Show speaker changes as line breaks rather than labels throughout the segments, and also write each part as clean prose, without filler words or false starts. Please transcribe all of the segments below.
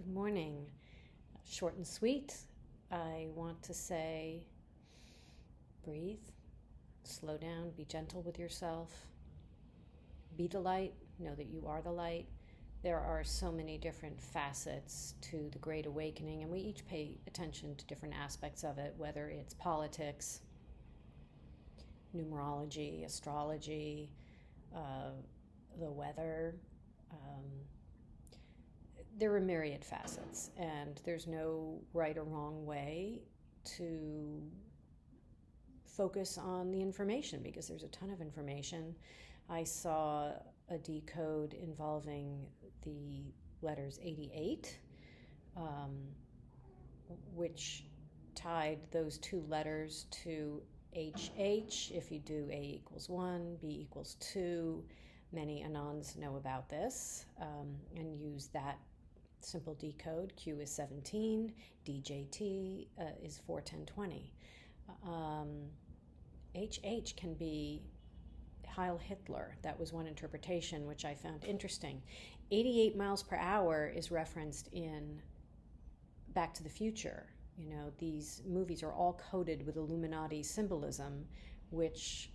Good morning. Short and sweet. I want to say breathe, slow down, be gentle with yourself, be the light, know that you are the light. There are so many different facets to the Great Awakening, and we each pay attention to different aspects of it, whether it's politics, numerology, astrology, uh, the weather. Um, there are myriad facets, and there's no right or wrong way to focus on the information because there's a ton of information. I saw a decode involving the letters 88, um, which tied those two letters to HH. If you do A equals 1, B equals 2, many Anons know about this and use that simple decode. Q is 17, DJT is 41020. HH can be Heil Hitler. That was one interpretation, which I found interesting. 88 miles per hour is referenced in Back to the Future. You know, these movies are all coded with Illuminati symbolism, which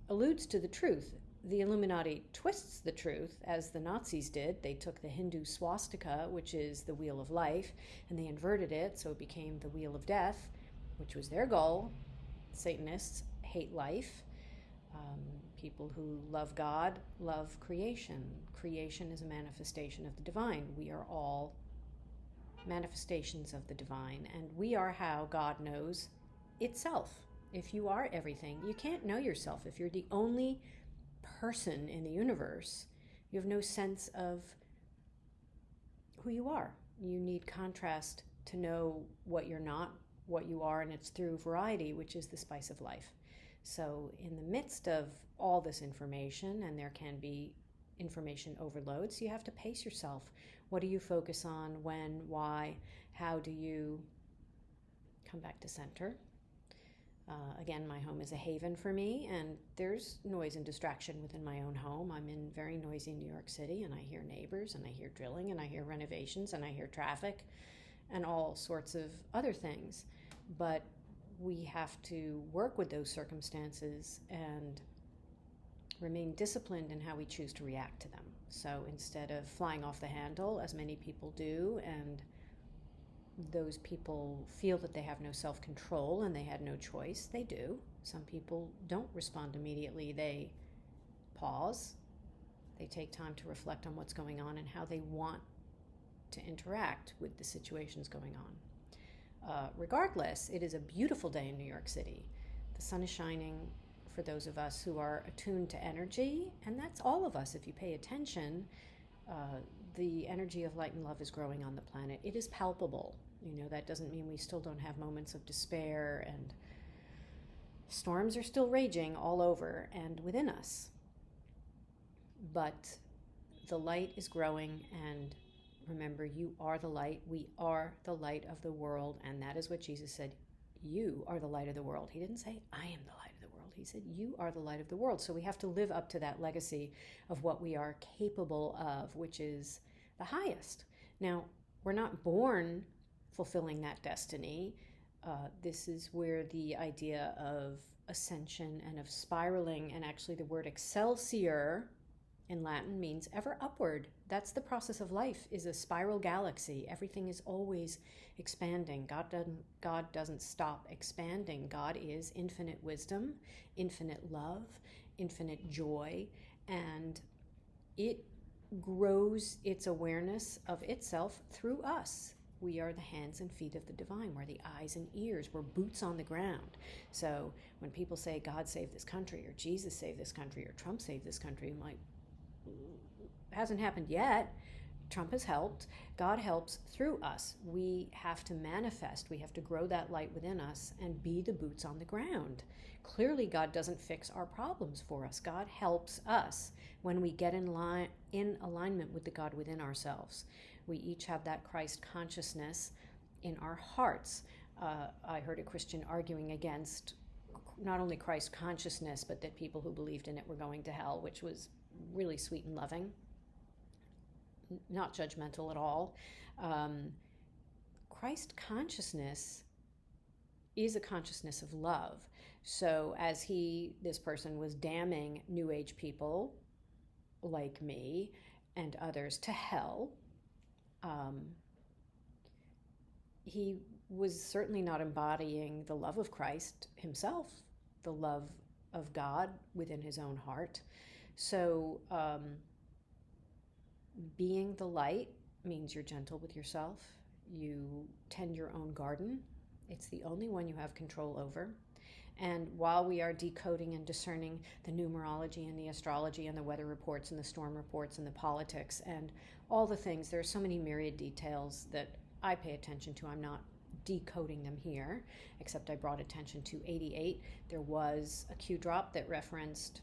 alludes to the truth. The Illuminati twists the truth, as the Nazis did. They took the Hindu swastika, which is the wheel of life, and they inverted it so it became the wheel of death, which was their goal. Satanists hate life. People who love God love creation. Creation is a manifestation of the divine. We are all manifestations of the divine, and we are how God knows itself. If you are everything, you can't know yourself. If you're the only person in the universe, you have no sense of who you are. You need contrast to know what you're not, what you are, and it's through variety, which is the spice of life. So in the midst of all this information, and there can be information overloads, you have to pace yourself. What do you focus on? When? Why? How do you come back to center? Again, my home is a haven for me, and there's noise and distraction within my own home. I'm in very noisy New York City, and I hear neighbors, and I hear drilling, and I hear renovations, and I hear traffic, and all sorts of other things. But we have to work with those circumstances and remain disciplined in how we choose to react to them. So instead of flying off the handle, as many people do, and those people feel that they have no self-control and they had no choice, they do. Some people don't respond immediately. They pause. They take time to reflect on what's going on and how they want to interact with the situations going on. Regardless, it is a beautiful day in New York City. The sun is shining for those of us who are attuned to energy, and that's all of us. If you pay attention, the energy of light and love is growing on the planet. It is palpable. You know, that doesn't mean we still don't have moments of despair, and storms are still raging all over and within us. But the light is growing, and remember, you are the light. We are the light of the world, and that is what Jesus said. You are the light of the world. He didn't say, I am the light of the world. He said, you are the light of the world. So we have to live up to that legacy of what we are capable of, which is the highest. Now, we're not born fulfilling that destiny. This is where the idea of ascension and of spiraling, and actually the word excelsior in Latin means ever upward. That's the process of life, is a spiral galaxy. Everything is always expanding. God doesn't stop expanding. God is infinite wisdom, infinite love, infinite joy, and it grows its awareness of itself through us. We are the hands and feet of the divine. We're the eyes and ears. We're boots on the ground. So when people say God saved this country, or Jesus saved this country, or Trump saved this country, I'm like, hasn't happened yet. Trump has helped. God helps through us. We have to manifest. We have to grow that light within us and be the boots on the ground. Clearly, God doesn't fix our problems for us. God helps us when we get in alignment with the God within ourselves. We each have that Christ consciousness in our hearts. I heard a Christian arguing against not only Christ consciousness, but that people who believed in it were going to hell, which was really sweet and loving. not judgmental at all. Christ consciousness is a consciousness of love. So as this person was damning New Age people like me and others to hell, he was certainly not embodying the love of Christ himself, the love of God within his own heart. So being the light means you're gentle with yourself. You tend your own garden. It's the only one you have control over. And while we are decoding and discerning the numerology and the astrology and the weather reports and the storm reports and the politics and all the things, there are so many myriad details that I pay attention to. I'm not decoding them here, except I brought attention to 88. There was a Q drop that referenced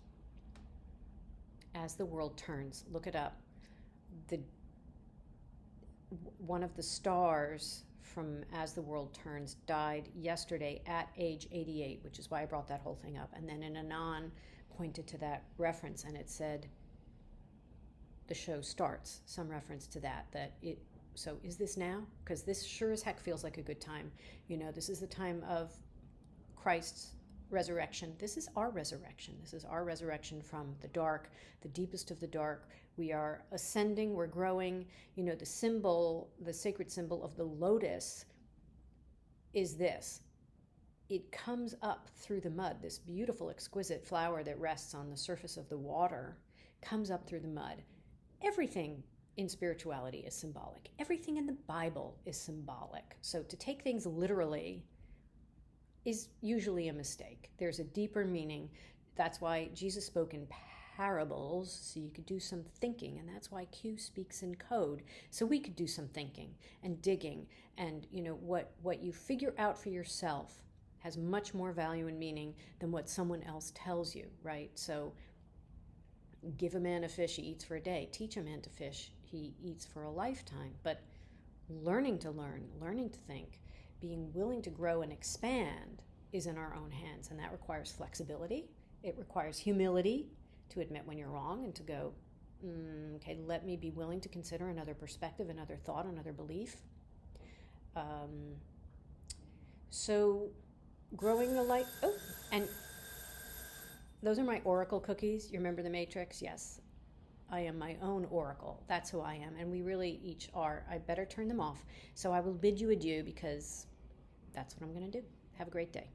As the World Turns. Look it up. One of the stars from As the World Turns died yesterday at age 88, which is why I brought that whole thing up. And then an Anon pointed to that reference, and it said the show starts, some reference to that so is this now? Because this sure as heck feels like a good time. This is the time of Christ's resurrection. This is our resurrection. This is our resurrection from the dark, the deepest of the dark. We are ascending, we're growing. The symbol, the sacred symbol of the lotus is this. It comes up through the mud. This beautiful, exquisite flower that rests on the surface of the water comes up through the mud. Everything in spirituality is symbolic. Everything in the Bible is symbolic. So to take things literally is usually a mistake. There's a deeper meaning. That's why Jesus spoke in parables, so you could do some thinking, and that's why Q speaks in code, so we could do some thinking and digging, and what you figure out for yourself has much more value and meaning than what someone else tells you, right? So give a man a fish, he eats for a day. Teach a man to fish, he eats for a lifetime. But learning to learn, learning to think, being willing to grow and expand is in our own hands, and that requires flexibility. It requires humility to admit when you're wrong and to go, okay, let me be willing to consider another perspective, another thought, another belief. So growing the light. Oh, and those are my oracle cookies. You remember the Matrix? Yes. I am my own oracle. That's who I am. And we really each are. I better turn them off. So I will bid you adieu because that's what I'm going to do. Have a great day.